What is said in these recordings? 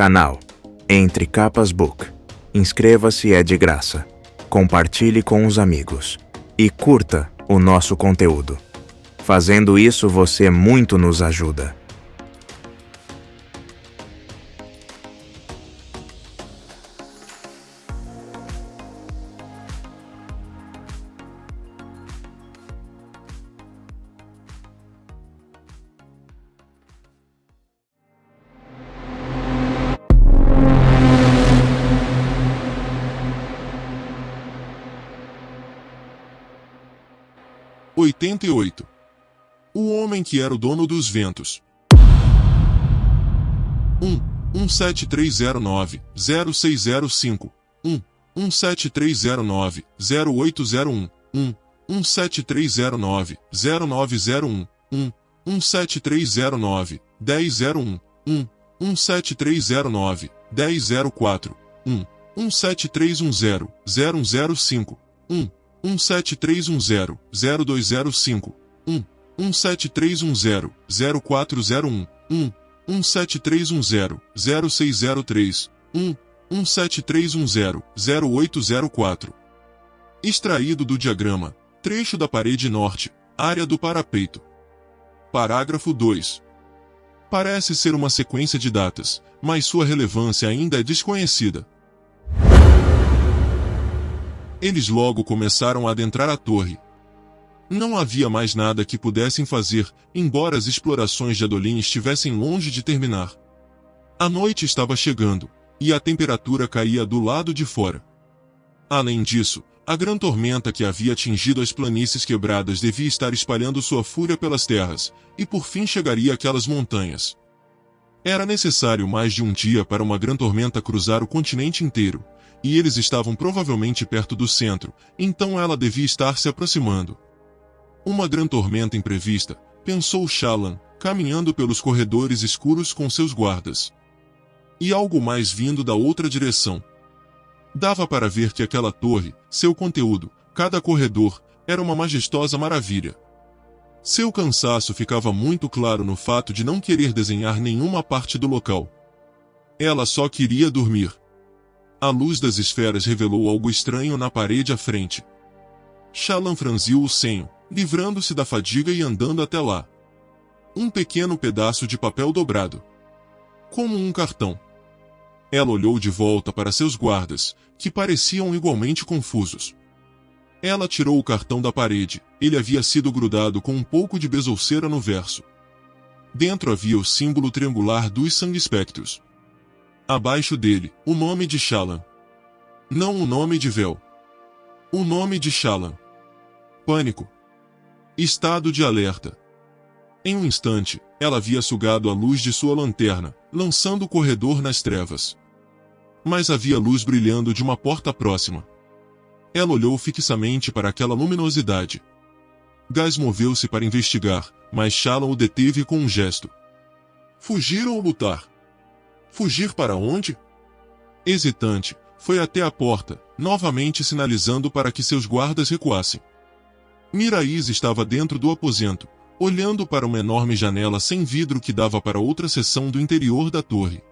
Canal Entre Capas Book. Inscreva-se, é de graça. Compartilhe com os amigos. E curta o nosso conteúdo. Fazendo isso, você muito nos ajuda. O homem que era o dono dos ventos. 17309-0605 17309-0801 17309-0901 17309-1001 17309-1004 17310-0105 17310-0205 17310-0401 17310-0603 17310-0804. Extraído do diagrama, trecho da parede norte, área do parapeito. Parágrafo 2. Parece ser uma sequência de datas, mas sua relevância ainda é desconhecida. Eles logo começaram a adentrar a torre. Não havia mais nada que pudessem fazer, embora as explorações de Adolin estivessem longe de terminar. A noite estava chegando, e a temperatura caía do lado de fora. Além disso, a grande tormenta que havia atingido as planícies quebradas devia estar espalhando sua fúria pelas terras, e por fim chegaria àquelas montanhas. Era necessário mais de um dia para uma grande tormenta cruzar o continente inteiro, e eles estavam provavelmente perto do centro, então ela devia estar se aproximando. Uma grande tormenta imprevista, pensou Shallan, caminhando pelos corredores escuros com seus guardas. E algo mais vindo da outra direção. Dava para ver que aquela torre, seu conteúdo, cada corredor, era uma majestosa maravilha. Seu cansaço ficava muito claro no fato de não querer desenhar nenhuma parte do local. Ela só queria dormir. A luz das esferas revelou algo estranho na parede à frente. Shallan franziu o senho, livrando-se da fadiga e andando até lá. Um pequeno pedaço de papel dobrado. Como um cartão. Ela olhou de volta para seus guardas, que pareciam igualmente confusos. Ela tirou o cartão da parede, ele havia sido grudado com um pouco de besolceira no verso. Dentro havia o símbolo triangular dos Sanguespectros. Abaixo dele, o nome de Shallan. Não o nome de Vel. O nome de Shallan. Pânico. Estado de alerta. Em um instante, ela havia sugado a luz de sua lanterna, lançando o corredor nas trevas. Mas havia luz brilhando de uma porta próxima. Ela olhou fixamente para aquela luminosidade. Gás moveu-se para investigar, mas Shallan o deteve com um gesto. Fugir ou lutar? Fugir para onde? Hesitante, foi até a porta, novamente sinalizando para que seus guardas recuassem. Miraís estava dentro do aposento, olhando para uma enorme janela sem vidro que dava para outra seção do interior da torre.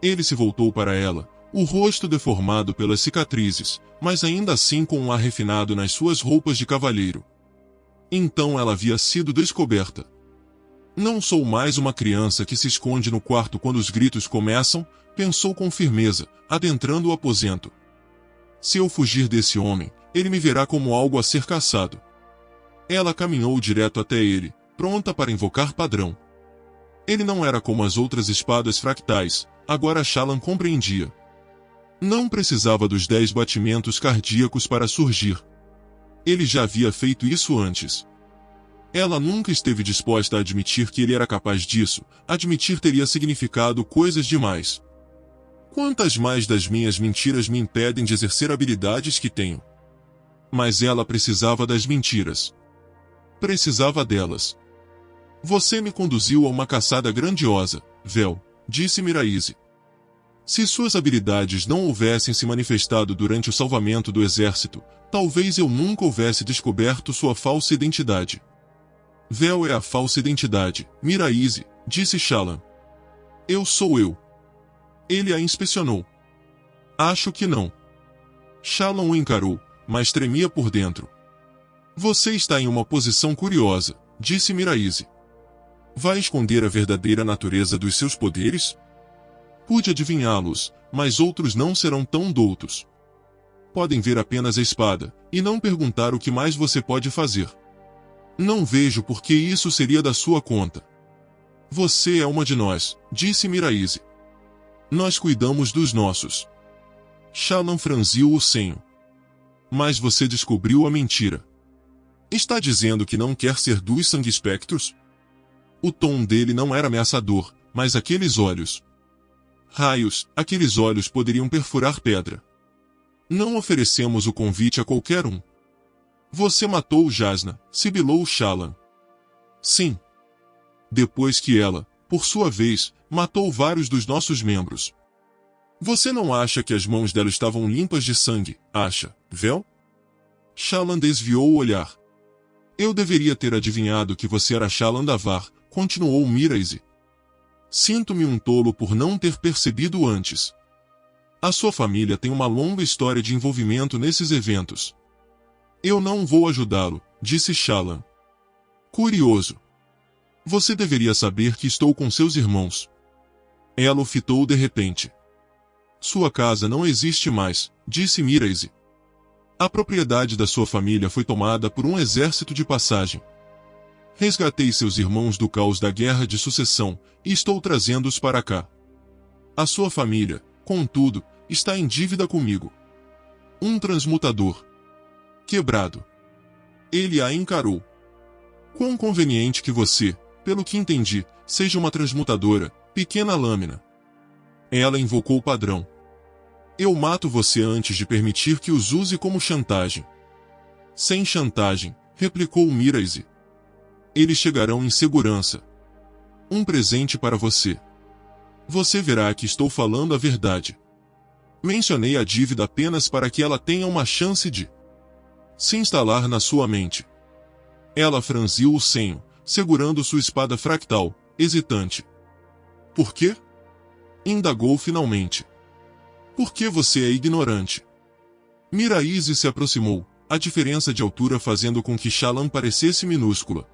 Ele se voltou para ela, o rosto deformado pelas cicatrizes, mas ainda assim com um ar refinado nas suas roupas de cavalheiro. Então ela havia sido descoberta. Não sou mais uma criança que se esconde no quarto quando os gritos começam, pensou com firmeza, adentrando o aposento. Se eu fugir desse homem, ele me verá como algo a ser caçado. Ela caminhou direto até ele, pronta para invocar padrão. Ele não era como as outras espadas fractais, agora Shallan compreendia. Não precisava dos 10 batimentos cardíacos para surgir. Ele já havia feito isso antes. Ela nunca esteve disposta a admitir que ele era capaz disso, admitir teria significado coisas demais. Quantas mais das minhas mentiras me impedem de exercer habilidades que tenho? Mas ela precisava das mentiras. Precisava delas. Você me conduziu a uma caçada grandiosa, Vel, disse Miraís. Se suas habilidades não houvessem se manifestado durante o salvamento do exército, talvez eu nunca houvesse descoberto sua falsa identidade. Vel é a falsa identidade, Miraís, disse Shallan. Eu sou eu. Ele a inspecionou. Acho que não. Shallan o encarou, mas tremia por dentro. Você está em uma posição curiosa, disse Miraise. Vai esconder a verdadeira natureza dos seus poderes? Pude adivinhá-los, mas outros não serão tão doutos. Podem ver apenas a espada, e não perguntar o que mais você pode fazer. Não vejo por que isso seria da sua conta. Você é uma de nós, disse Miraise. Nós cuidamos dos nossos. Shallan franziu o senho. Mas você descobriu a mentira. Está dizendo que não quer ser dos Sangue Spectros? O tom dele não era ameaçador, mas aqueles olhos. Raios, aqueles olhos poderiam perfurar pedra. Não oferecemos o convite a qualquer um. Você matou Jasnah, sibilou Shallan. Sim. Depois que ela, por sua vez, matou vários dos nossos membros. Você não acha que as mãos dela estavam limpas de sangue, acha, Vel? Shallan desviou o olhar. Eu deveria ter adivinhado que você era Shallan Davar, continuou Miraise. Sinto-me um tolo por não ter percebido antes. A sua família tem uma longa história de envolvimento nesses eventos. Eu não vou ajudá-lo, disse Shallan. Curioso. Você deveria saber que estou com seus irmãos. Ela o fitou de repente. Sua casa não existe mais, disse Miraise. A propriedade da sua família foi tomada por um exército de passagem. Resgatei seus irmãos do caos da Guerra de Sucessão, e estou trazendo-os para cá. A sua família, contudo, está em dívida comigo. Um transmutador. Quebrado. Ele a encarou. Quão conveniente que você, pelo que entendi, seja uma transmutadora, pequena lâmina. Ela invocou o padrão. Eu mato você antes de permitir que os use como chantagem. Sem chantagem, replicou Miraise. Eles chegarão em segurança. Um presente para você. Você verá que estou falando a verdade. Mencionei a dívida apenas para que ela tenha uma chance de se instalar na sua mente. Ela franziu o senho, segurando sua espada fractal, hesitante. Por quê? Indagou finalmente. Porque você é ignorante. Miraise se aproximou, a diferença de altura fazendo com que Shallan parecesse minúscula.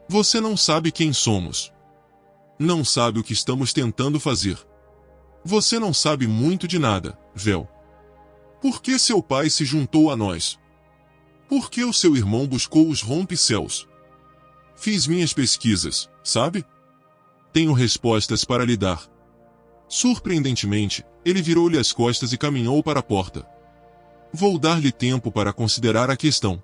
Você não sabe quem somos. Não sabe o que estamos tentando fazer. Você não sabe muito de nada, Vel. Por que seu pai se juntou a nós? Por que o seu irmão buscou os rompe-céus? Fiz minhas pesquisas, sabe? Tenho respostas para lhe dar. Surpreendentemente, ele virou-lhe as costas e caminhou para a porta. Vou dar-lhe tempo para considerar a questão.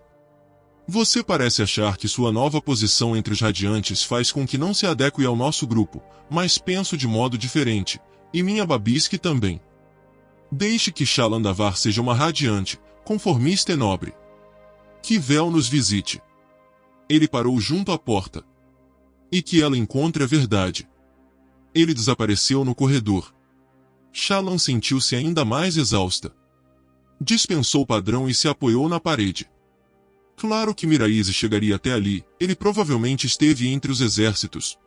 Você parece achar que sua nova posição entre os radiantes faz com que não se adeque ao nosso grupo, mas penso de modo diferente, e minha babisque também. Deixe que Shallan Davar seja uma radiante, conformista e nobre. Que Vel nos visite. Ele parou junto à porta. E que ela encontre a verdade. Ele desapareceu no corredor. Shallan sentiu-se ainda mais exausta. Dispensou o padrão e se apoiou na parede. Claro que Miraise chegaria até ali, ele provavelmente esteve entre os exércitos.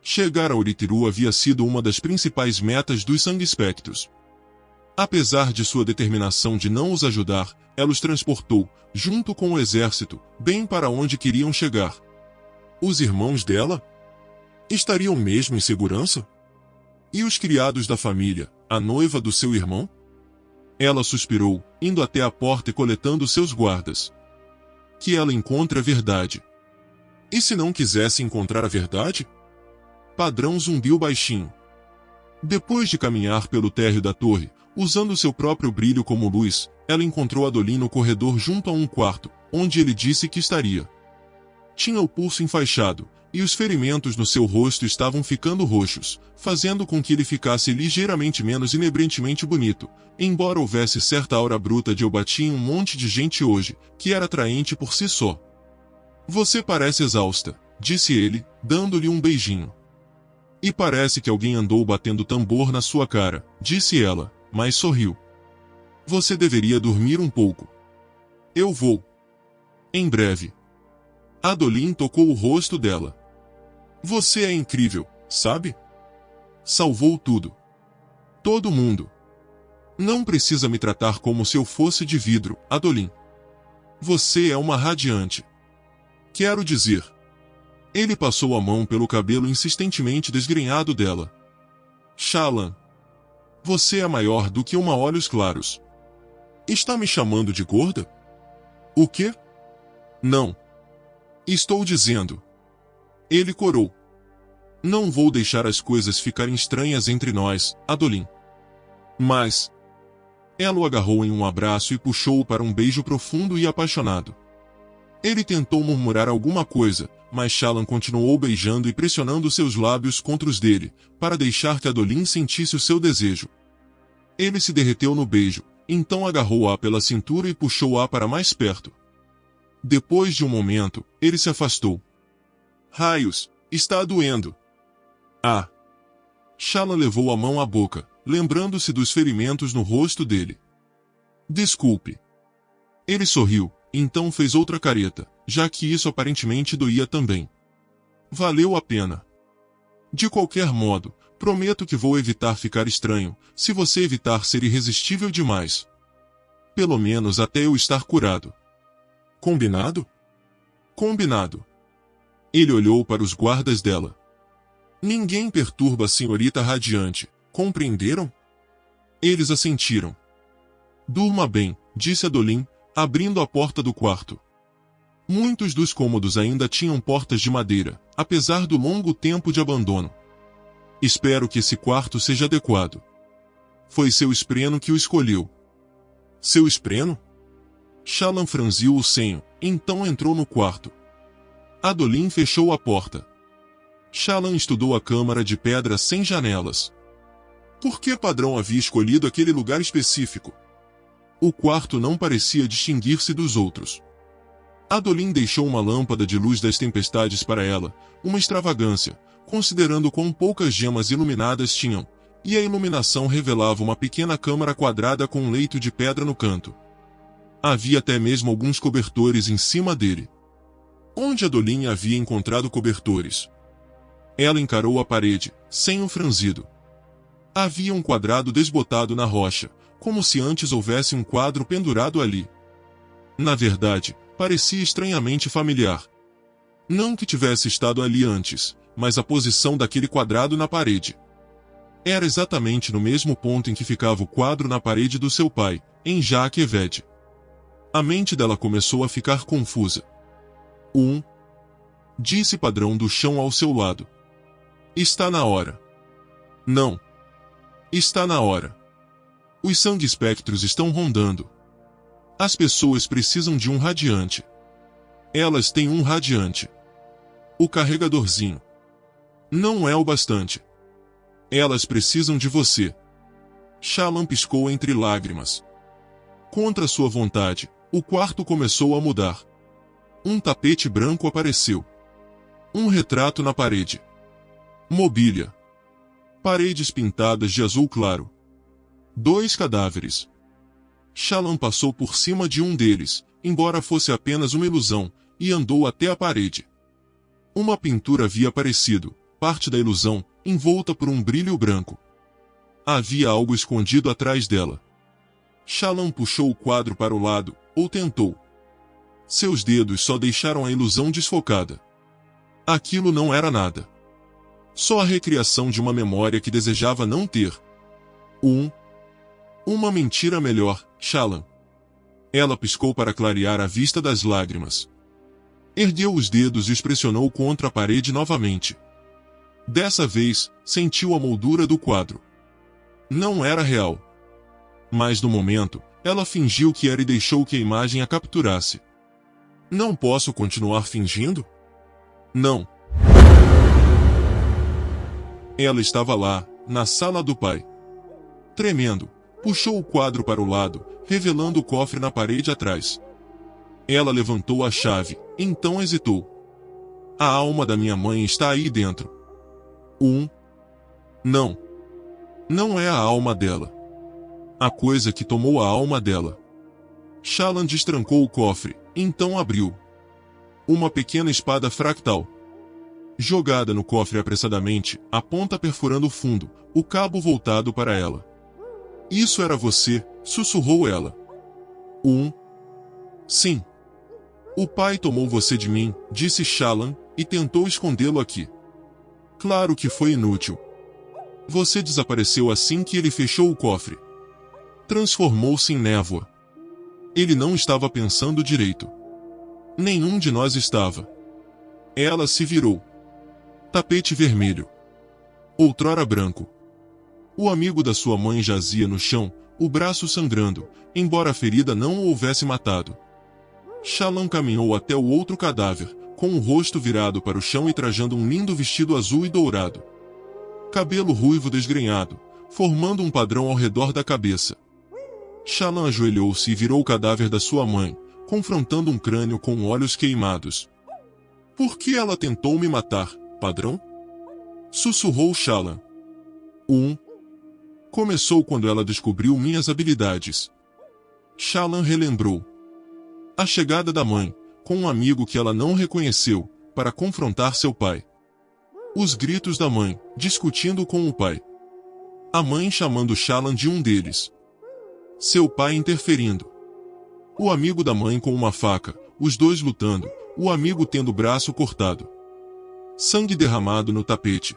Chegar a Urithiru havia sido uma das principais metas dos Sangue Spectros. Apesar de sua determinação de não os ajudar, ela os transportou, junto com o exército, bem para onde queriam chegar. Os irmãos dela? Estariam mesmo em segurança? E os criados da família, a noiva do seu irmão? Ela suspirou, indo até a porta e coletando seus guardas. Que ela encontre a verdade. E se não quisesse encontrar a verdade? Padrão zumbiu baixinho. Depois de caminhar pelo térreo da torre, usando seu próprio brilho como luz, ela encontrou Adolin no corredor junto a um quarto, onde ele disse que estaria. Tinha o pulso enfaixado, e os ferimentos no seu rosto estavam ficando roxos, fazendo com que ele ficasse ligeiramente menos inebrentemente bonito, embora houvesse certa aura bruta de eu bati em um monte de gente hoje, que era atraente por si só. Você parece exausta, disse ele, dando-lhe um beijinho. E parece que alguém andou batendo tambor na sua cara, disse ela, mas sorriu. Você deveria dormir um pouco. Eu vou. Em breve. Adolin tocou o rosto dela. Você é incrível, sabe? Salvou tudo. Todo mundo. Não precisa me tratar como se eu fosse de vidro, Adolin. Você é uma radiante. Quero dizer. Ele passou a mão pelo cabelo insistentemente desgrenhado dela. Shallan. Você é maior do que uma olhos claros. Está me chamando de gorda? O quê? Não. Estou dizendo. Ele corou. Não vou deixar as coisas ficarem estranhas entre nós, Adolin. Mas... Ela o agarrou em um abraço e puxou-o para um beijo profundo e apaixonado. Ele tentou murmurar alguma coisa, mas Shallan continuou beijando e pressionando seus lábios contra os dele, para deixar que Adolin sentisse o seu desejo. Ele se derreteu no beijo, então agarrou-a pela cintura e puxou-a para mais perto. Depois de um momento, ele se afastou. Raios, está doendo. Ah! Shallan levou a mão à boca, lembrando-se dos ferimentos no rosto dele. Desculpe. Ele sorriu, então fez outra careta, já que isso aparentemente doía também. Valeu a pena. De qualquer modo, prometo que vou evitar ficar estranho, se você evitar ser irresistível demais. Pelo menos até eu estar curado. Combinado? Combinado. Ele olhou para os guardas dela. Ninguém perturba a senhorita radiante, compreenderam? Eles assentiram. Durma bem, disse Adolin, abrindo a porta do quarto. Muitos dos cômodos ainda tinham portas de madeira, apesar do longo tempo de abandono. Espero que esse quarto seja adequado. Foi seu espreno que o escolheu. Seu espreno? Shallan franziu o senho, então entrou no quarto. Adolin fechou a porta. Shallan estudou a câmara de pedra sem janelas. Por que Padrão havia escolhido aquele lugar específico? O quarto não parecia distinguir-se dos outros. Adolin deixou uma lâmpada de luz das tempestades para ela, uma extravagância, considerando quão poucas gemas iluminadas tinham, e a iluminação revelava uma pequena câmara quadrada com um leito de pedra no canto. Havia até mesmo alguns cobertores em cima dele. Onde Adolin havia encontrado cobertores? Ela encarou a parede, sem um franzido. Havia um quadrado desbotado na rocha, como se antes houvesse um quadro pendurado ali. Na verdade, parecia estranhamente familiar. Não que tivesse estado ali antes, mas a posição daquele quadrado na parede. Era exatamente no mesmo ponto em que ficava o quadro na parede do seu pai, em Jaqueved. A mente dela começou a ficar confusa. Disse Padrão do chão ao seu lado. Está na hora. Não. Está na hora. Os sangue espectros estão rondando. As pessoas precisam de um radiante. Elas têm um radiante. O carregadorzinho. Não é o bastante. Elas precisam de você. Shallan piscou entre lágrimas. Contra sua vontade, o quarto começou a mudar. Um tapete branco apareceu. Um retrato na parede. Mobília. Paredes pintadas de azul claro. 2 cadáveres. Shallan passou por cima de um deles, embora fosse apenas uma ilusão, e andou até a parede. Uma pintura havia aparecido, parte da ilusão, envolta por um brilho branco. Havia algo escondido atrás dela. Shallan puxou o quadro para o lado, ou tentou. Seus dedos só deixaram a ilusão desfocada. Aquilo não era nada. Só a recriação de uma memória que desejava não ter. Uma mentira melhor, Shallan. Ela piscou para clarear a vista das lágrimas. Ergueu os dedos e os pressionou contra a parede novamente. Dessa vez, sentiu a moldura do quadro. Não era real. Mas no momento, ela fingiu que era e deixou que a imagem a capturasse. Não posso continuar fingindo? Não. Ela estava lá, na sala do pai. Tremendo, puxou o quadro para o lado, revelando o cofre na parede atrás. Ela levantou a chave, então hesitou. A alma da minha mãe está aí dentro. Não. Não é a alma dela. A coisa que tomou a alma dela. Shallan destrancou o cofre, então abriu. Uma pequena espada fractal. Jogada no cofre apressadamente, a ponta perfurando o fundo, o cabo voltado para ela. Isso era você, sussurrou ela. Sim. O pai tomou você de mim, disse Shallan, e tentou escondê-lo aqui. Claro que foi inútil. Você desapareceu assim que ele fechou o cofre. Transformou-se em névoa. Ele não estava pensando direito. Nenhum de nós estava. Ela se virou. Tapete vermelho. Outrora branco. O amigo da sua mãe jazia no chão, o braço sangrando, embora a ferida não o houvesse matado. Shallan caminhou até o outro cadáver, com o rosto virado para o chão e trajando um lindo vestido azul e dourado. Cabelo ruivo desgrenhado, formando um padrão ao redor da cabeça. Shallan ajoelhou-se e virou o cadáver da sua mãe, confrontando um crânio com olhos queimados. Por que ela tentou me matar, padrão? Sussurrou Shallan. Começou quando ela descobriu minhas habilidades. Shallan relembrou. A chegada da mãe, com um amigo que ela não reconheceu, para confrontar seu pai. Os gritos da mãe, discutindo com o pai. A mãe chamando Shallan de um deles. Seu pai interferindo. O amigo da mãe com uma faca, os dois lutando, o amigo tendo o braço cortado. Sangue derramado no tapete.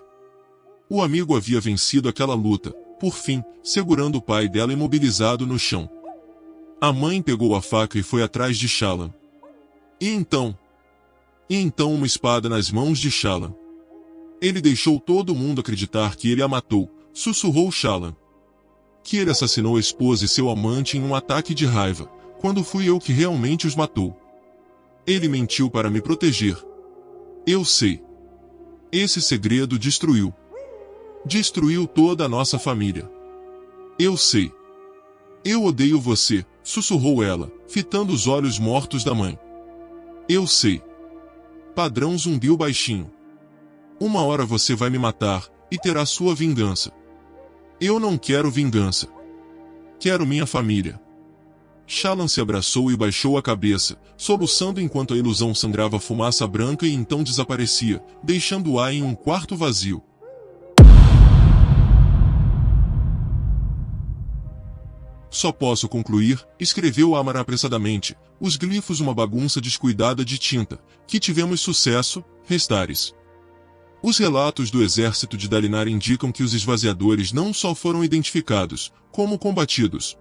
O amigo havia vencido aquela luta, por fim, segurando o pai dela imobilizado no chão. A mãe pegou a faca e foi atrás de Shallan. E então uma espada nas mãos de Shallan. Ele deixou todo mundo acreditar que ele a matou, sussurrou Shallan. Que ele assassinou a esposa e seu amante em um ataque de raiva, quando fui eu que realmente os matou. Ele mentiu para me proteger. Eu sei. Esse segredo destruiu toda a nossa família. Eu sei. Eu odeio você, sussurrou ela, fitando os olhos mortos da mãe. Eu sei. Padrão zumbiu baixinho. Uma hora você vai me matar, e terá sua vingança. Eu não quero vingança. Quero minha família. Shallan se abraçou e baixou a cabeça, soluçando enquanto a ilusão sangrava fumaça branca e então desaparecia, deixando-a em um quarto vazio. Só posso concluir, escreveu Amara apressadamente, os glifos uma bagunça descuidada de tinta, que tivemos sucesso, Restares. Os relatos do exército de Dalinar indicam que os esvaziadores não só foram identificados, como combatidos.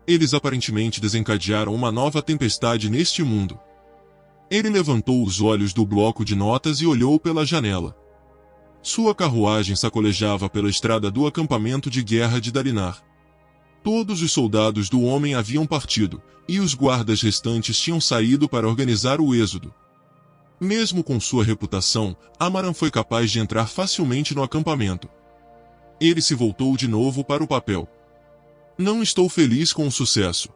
Eles aparentemente desencadearam uma nova tempestade neste mundo. Ele levantou os olhos do bloco de notas e olhou pela janela. Sua carruagem sacolejava pela estrada do acampamento de guerra de Dalinar. Todos os soldados do homem haviam partido, e os guardas restantes tinham saído para organizar o êxodo. Mesmo com sua reputação, Amaran foi capaz de entrar facilmente no acampamento. Ele se voltou de novo para o papel. Não estou feliz com o sucesso.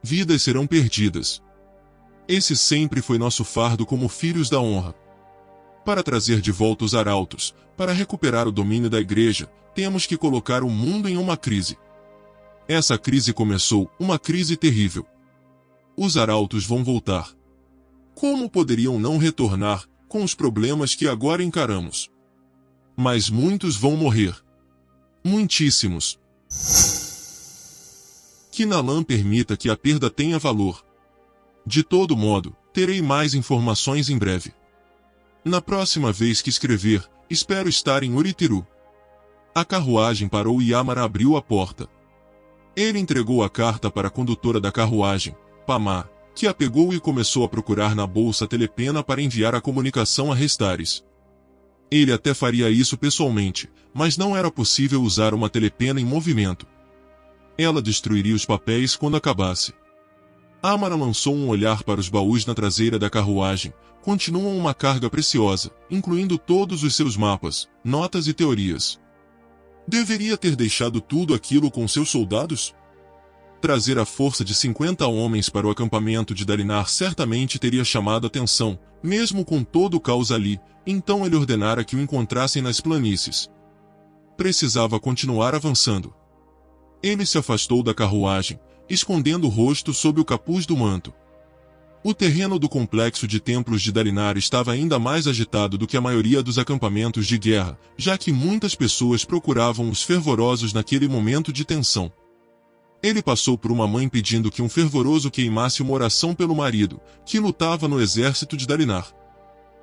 Vidas serão perdidas. Esse sempre foi nosso fardo como filhos da honra. Para trazer de volta os arautos, para recuperar o domínio da igreja, temos que colocar o mundo em uma crise. Essa crise começou, uma crise terrível. Os arautos vão voltar. Como poderiam não retornar, com os problemas que agora encaramos? Mas muitos vão morrer. Muitíssimos. Que Nalan permita que a perda tenha valor. De todo modo, terei mais informações em breve. Na próxima vez que escrever, espero estar em Uritiru. A carruagem parou e Amara abriu a porta. Ele entregou a carta para a condutora da carruagem, Pamar, que a pegou e começou a procurar na bolsa telepena para enviar a comunicação a Restares. Ele até faria isso pessoalmente, mas não era possível usar uma telepena em movimento. Ela destruiria os papéis quando acabasse. Amara lançou um olhar para os baús na traseira da carruagem. Continuam uma carga preciosa, incluindo todos os seus mapas, notas e teorias. Deveria ter deixado tudo aquilo com seus soldados? Trazer a força de 50 homens para o acampamento de Dalinar certamente teria chamado atenção, mesmo com todo o caos ali, então ele ordenara que o encontrassem nas planícies. Precisava continuar avançando. Ele se afastou da carruagem, escondendo o rosto sob o capuz do manto. O terreno do complexo de templos de Dalinar estava ainda mais agitado do que a maioria dos acampamentos de guerra, já que muitas pessoas procuravam os fervorosos naquele momento de tensão. Ele passou por uma mãe pedindo que um fervoroso queimasse uma oração pelo marido, que lutava no exército de Dalinar.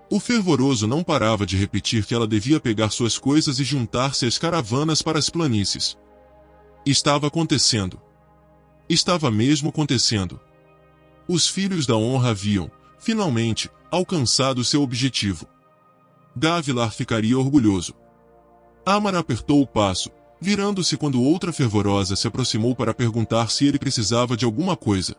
O fervoroso não parava de repetir que ela devia pegar suas coisas e juntar-se às caravanas para as planícies. Estava acontecendo. Estava mesmo acontecendo. Os filhos da honra haviam, finalmente, alcançado seu objetivo. Gavilar ficaria orgulhoso. Amara apertou o passo, virando-se quando outra fervorosa se aproximou para perguntar se ele precisava de alguma coisa.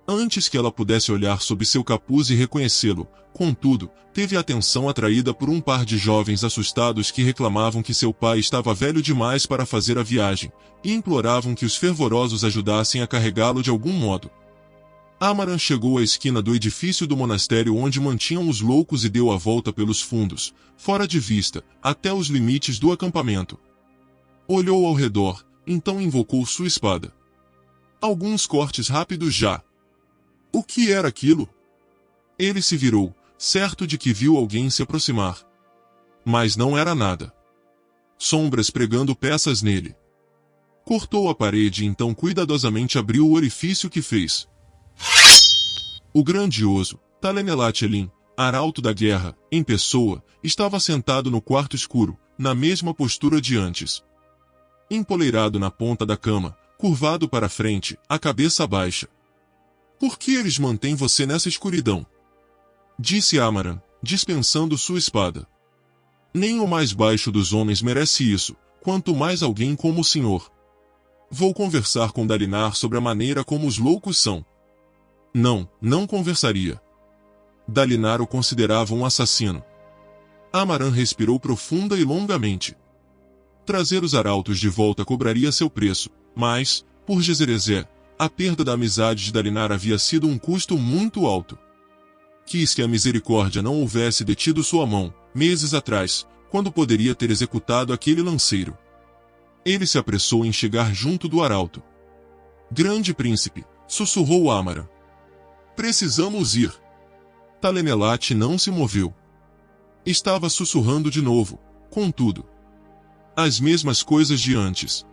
Antes que ela pudesse olhar sob seu capuz e reconhecê-lo, contudo, teve a atenção atraída por um par de jovens assustados que reclamavam que seu pai estava velho demais para fazer a viagem, e imploravam que os fervorosos ajudassem a carregá-lo de algum modo. Amaran chegou à esquina do edifício do monastério onde mantinham os loucos e deu a volta pelos fundos, fora de vista, até os limites do acampamento. Olhou ao redor, então invocou sua espada. Alguns cortes rápidos já. O que era aquilo? Ele se virou, certo de que viu alguém se aproximar. Mas não era nada. Sombras pregando peças nele. Cortou a parede e então cuidadosamente abriu o orifício que fez. O grandioso Talenelat Elim, arauto da guerra, em pessoa, estava sentado no quarto escuro, na mesma postura de antes. Empoleirado na ponta da cama, curvado para frente, a cabeça baixa. Por que eles mantêm você nessa escuridão? Disse Amaran, dispensando sua espada. Nem o mais baixo dos homens merece isso, quanto mais alguém como o senhor. Vou conversar com Dalinar sobre a maneira como os loucos são. Não conversaria. Dalinar o considerava um assassino. Amaran respirou profunda e longamente. Trazer os arautos de volta cobraria seu preço, mas, por Gezerezé, a perda da amizade de Dalinar havia sido um custo muito alto. Quis que a misericórdia não houvesse detido sua mão, meses atrás, quando poderia ter executado aquele lanceiro. Ele se apressou em chegar junto do arauto. Grande príncipe, sussurrou Amaran. Precisamos ir. Talenelat não se moveu. Estava sussurrando de novo, contudo. As mesmas coisas de antes.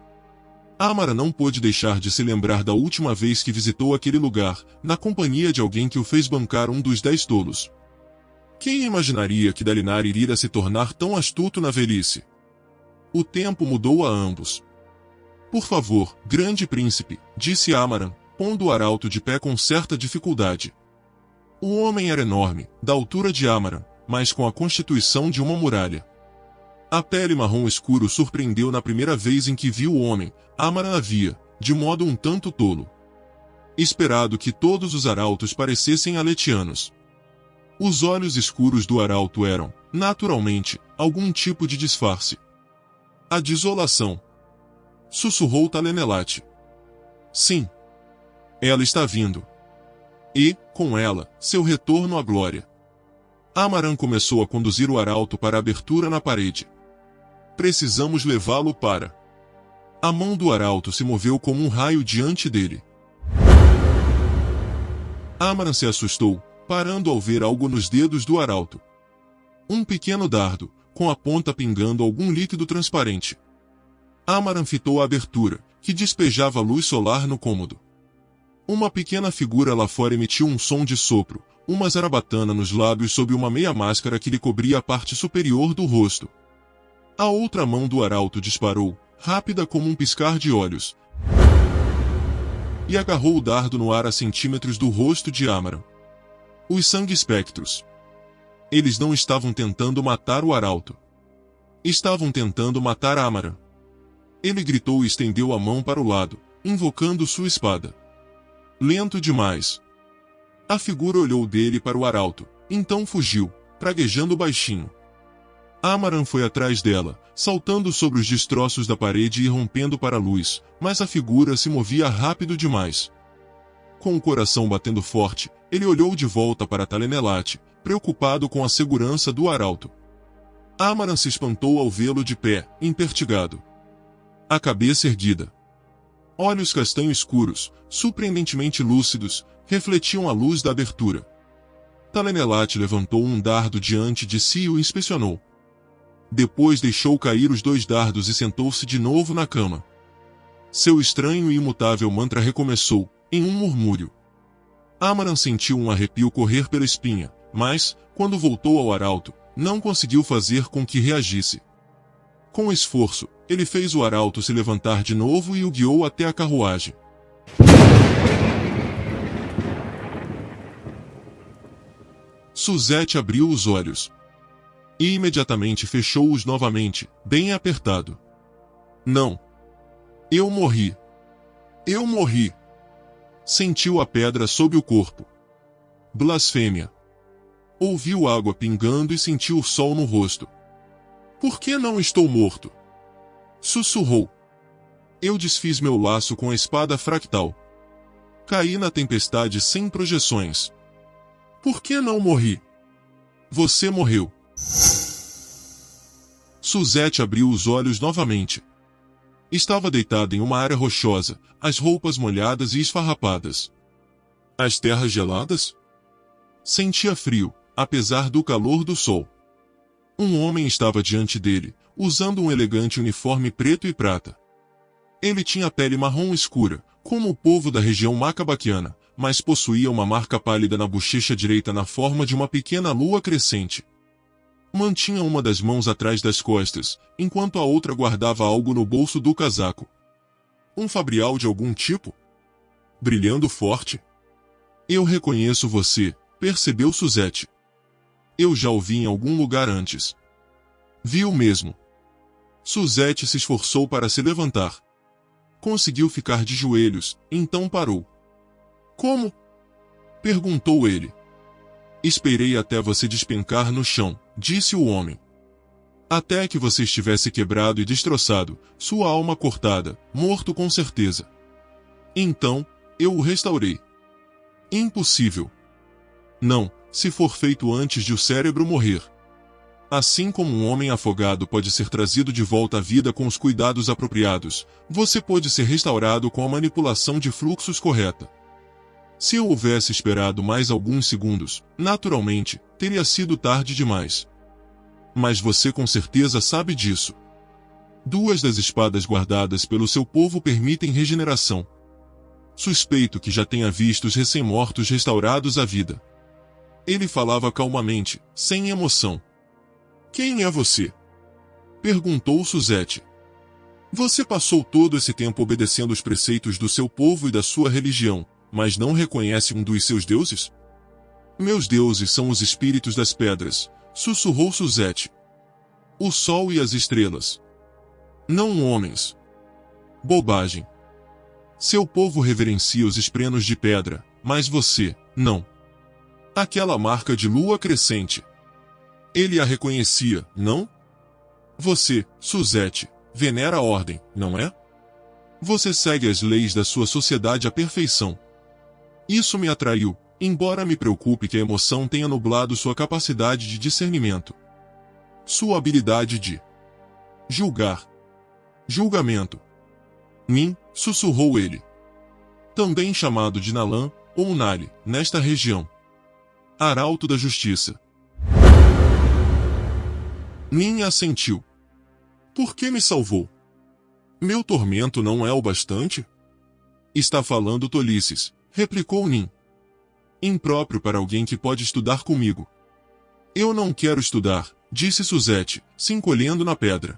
Amara não pôde deixar de se lembrar da última vez que visitou aquele lugar, na companhia de alguém que o fez bancar um dos 10 tolos. Quem imaginaria que Dalinar iria se tornar tão astuto na velhice? O tempo mudou a ambos. Por favor, grande príncipe, disse Amaran, pondo o arauto de pé com certa dificuldade. O homem era enorme, da altura de Amaran, mas com a constituição de uma muralha. A pele marrom escuro surpreendeu na primeira vez em que viu o homem. Amaran havia, de modo um tanto tolo, esperado que todos os arautos parecessem aletianos. Os olhos escuros do arauto eram, naturalmente, algum tipo de disfarce. A desolação. Sussurrou Talenelat. Sim. Ela está vindo. E, com ela, seu retorno à glória. Amaran começou a conduzir o arauto para a abertura na parede. Precisamos levá-lo para... A mão do arauto se moveu como um raio diante dele. Amaran se assustou, parando ao ver algo nos dedos do arauto. Um pequeno dardo, com a ponta pingando algum líquido transparente. Amaran fitou a abertura, que despejava luz solar no cômodo. Uma pequena figura lá fora emitiu um som de sopro, uma zarabatana nos lábios sob uma meia máscara que lhe cobria a parte superior do rosto. A outra mão do arauto disparou, rápida como um piscar de olhos, e agarrou o dardo no ar a centímetros do rosto de Amaran. Os sangue-espectros. Eles não estavam tentando matar o arauto. Estavam tentando matar Amaran. Ele gritou e estendeu a mão para o lado, invocando sua espada. Lento demais. A figura olhou dele para o arauto, então fugiu, praguejando baixinho. Amaran foi atrás dela, saltando sobre os destroços da parede e rompendo para a luz, mas a figura se movia rápido demais. Com o coração batendo forte, ele olhou de volta para Talenelat, preocupado com a segurança do arauto. Amaran se espantou ao vê-lo de pé, impertigado. A cabeça erguida. Olhos castanho escuros, surpreendentemente lúcidos, refletiam a luz da abertura. Talenelat levantou um dardo diante de si e o inspecionou. Depois deixou cair os 2 dardos e sentou-se de novo na cama. Seu estranho e imutável mantra recomeçou, em um murmúrio. Amaran sentiu um arrepio correr pela espinha, mas, quando voltou ao arauto, não conseguiu fazer com que reagisse. Com esforço, ele fez o arauto se levantar de novo e o guiou até a carruagem. Suzette abriu os olhos. E imediatamente fechou-os novamente, bem apertado. Não. Eu morri. Eu morri. Sentiu a pedra sob o corpo. Blasfêmia. Ouviu água pingando e sentiu o sol no rosto. Por que não estou morto? Sussurrou. Eu desfiz meu laço com a espada fractal. Caí na tempestade sem projeções. Por que não morri? Você morreu. Suzette abriu os olhos novamente. Estava deitada em uma área rochosa, as roupas molhadas e esfarrapadas. As terras geladas? Sentia frio, apesar do calor do sol. Um homem estava diante dele, usando um elegante uniforme preto e prata. Ele tinha pele marrom escura, como o povo da região macabaquiana, mas possuía uma marca pálida na bochecha direita na forma de uma pequena lua crescente. Mantinha uma das mãos atrás das costas, enquanto a outra guardava algo no bolso do casaco. Um fabrial de algum tipo? Brilhando forte? Eu reconheço você, percebeu Suzette. Eu já o vi em algum lugar antes. Viu mesmo. Suzette se esforçou para se levantar. Conseguiu ficar de joelhos, então parou. Como? Perguntou ele. Esperei até você despencar no chão, disse o homem. Até que você estivesse quebrado e destroçado, sua alma cortada, morto com certeza. Então, eu o restaurei. Impossível. Não, se for feito antes de o cérebro morrer. Assim como um homem afogado pode ser trazido de volta à vida com os cuidados apropriados, você pode ser restaurado com a manipulação de fluxos correta. Se eu houvesse esperado mais alguns segundos, naturalmente, teria sido tarde demais. Mas você com certeza sabe disso. 2 das espadas guardadas pelo seu povo permitem regeneração. Suspeito que já tenha visto os recém-mortos restaurados à vida. Ele falava calmamente, sem emoção. Quem é você? Perguntou Suzette. Você passou todo esse tempo obedecendo os preceitos do seu povo e da sua religião, mas não reconhece um dos seus deuses? Meus deuses são os espíritos das pedras, sussurrou Suzette. O sol e as estrelas. Não homens. Bobagem. Seu povo reverencia os esprenos de pedra, mas você, não. Aquela marca de lua crescente. Ele a reconhecia, não? Você, Suzette, venera a ordem, não é? Você segue as leis da sua sociedade à perfeição. Isso me atraiu, embora me preocupe que a emoção tenha nublado sua capacidade de discernimento. Sua habilidade de julgar. Julgamento. Nin, sussurrou ele. Também chamado de Nalan, ou Nali, nesta região. Arauto da Justiça. Nin assentiu. Por que me salvou? Meu tormento não é o bastante? Está falando tolices, replicou Nin. Impróprio para alguém que pode estudar comigo. Eu não quero estudar, disse Suzette, se encolhendo na pedra.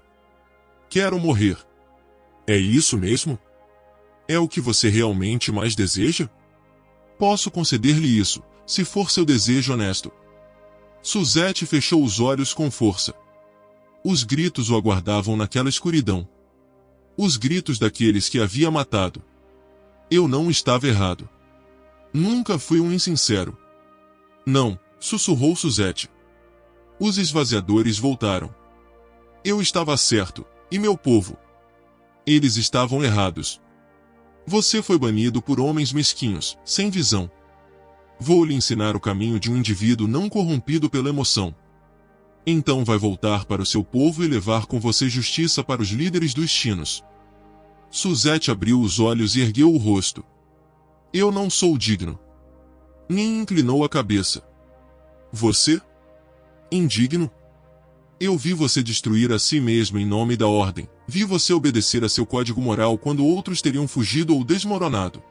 Quero morrer. É isso mesmo? É o que você realmente mais deseja? Posso conceder-lhe isso, se for seu desejo honesto. Suzette fechou os olhos com força. Os gritos o aguardavam naquela escuridão. Os gritos daqueles que havia matado. Eu não estava errado. Nunca fui um insincero. Não, sussurrou Suzette. Os esvaziadores voltaram. Eu estava certo, e meu povo. Eles estavam errados. Você foi banido por homens mesquinhos, sem visão. Vou lhe ensinar o caminho de um indivíduo não corrompido pela emoção. Então vai voltar para o seu povo e levar com você justiça para os líderes dos chinos. Suzette abriu os olhos e ergueu o rosto. Eu não sou digno. Nin inclinou a cabeça. Você? Indigno? Eu vi você destruir a si mesmo em nome da ordem. Vi você obedecer a seu código moral quando outros teriam fugido ou desmoronado.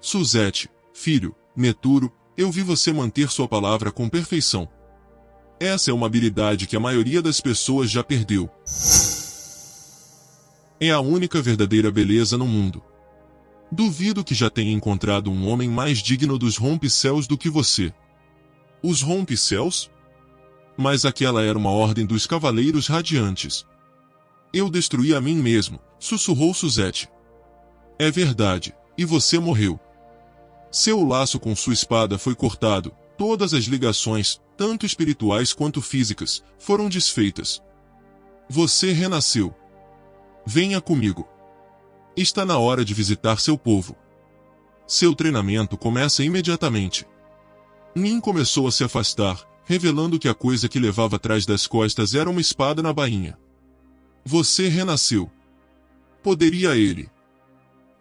Suzette, filho, Neturo, eu vi você manter sua palavra com perfeição. Essa é uma habilidade que a maioria das pessoas já perdeu. É a única verdadeira beleza no mundo. Duvido que já tenha encontrado um homem mais digno dos rompe-céus do que você. Os rompe-céus? Mas aquela era uma ordem dos Cavaleiros Radiantes. Eu destruí a mim mesmo, sussurrou Suzette. É verdade, e você morreu. Seu laço com sua espada foi cortado, todas as ligações, tanto espirituais quanto físicas, foram desfeitas. Você renasceu. Venha comigo. Está na hora de visitar seu povo. Seu treinamento começa imediatamente. Nin começou a se afastar, revelando que a coisa que levava atrás das costas era uma espada na bainha. Você renasceu. Poderia ele?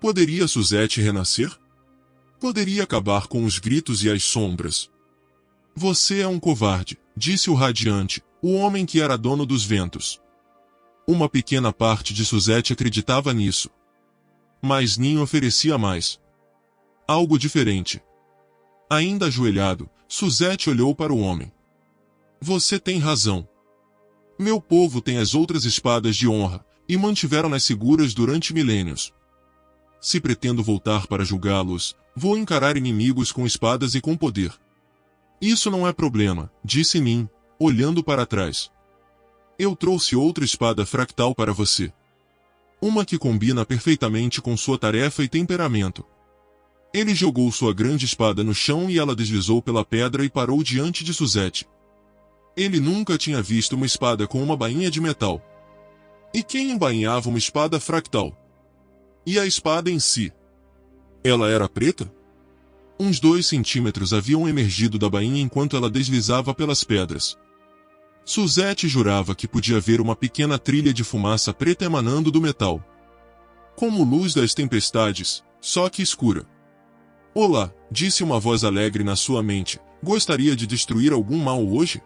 Poderia Suzette renascer? Poderia acabar com os gritos e as sombras. Você é um covarde, disse o Radiante, o homem que era dono dos ventos. Uma pequena parte de Suzette acreditava nisso. Mas Nin oferecia mais. Algo diferente. Ainda ajoelhado, Suzette olhou para o homem. Você tem razão. Meu povo tem as outras espadas de honra, e mantiveram-nas seguras durante milênios. Se pretendo voltar para julgá-los, vou encarar inimigos com espadas e com poder. Isso não é problema, disse Nin, olhando para trás. Eu trouxe outra espada fractal para você. Uma que combina perfeitamente com sua tarefa e temperamento. Ele jogou sua grande espada no chão e ela deslizou pela pedra e parou diante de Suzette. Ele nunca tinha visto uma espada com uma bainha de metal. E quem embainhava uma espada fractal? E a espada em si? Ela era preta? Uns 2 centímetros haviam emergido da bainha enquanto ela deslizava pelas pedras. Suzette jurava que podia ver uma pequena trilha de fumaça preta emanando do metal. Como luz das tempestades, só que escura. Olá, disse uma voz alegre na sua mente. Gostaria de destruir algum mal hoje?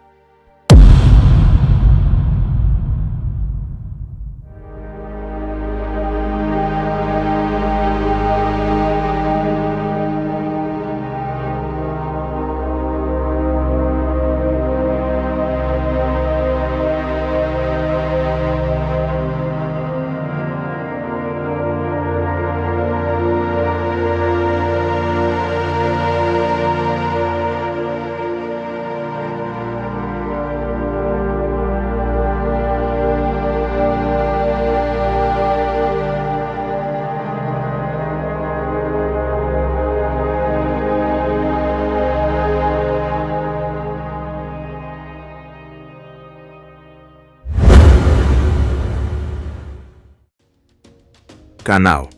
Canal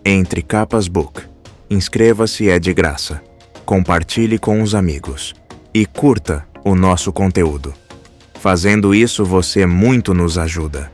Entre Capas Book. Inscreva-se, é de graça. Compartilhe com os amigos. E curta o nosso conteúdo. Fazendo isso você muito nos ajuda.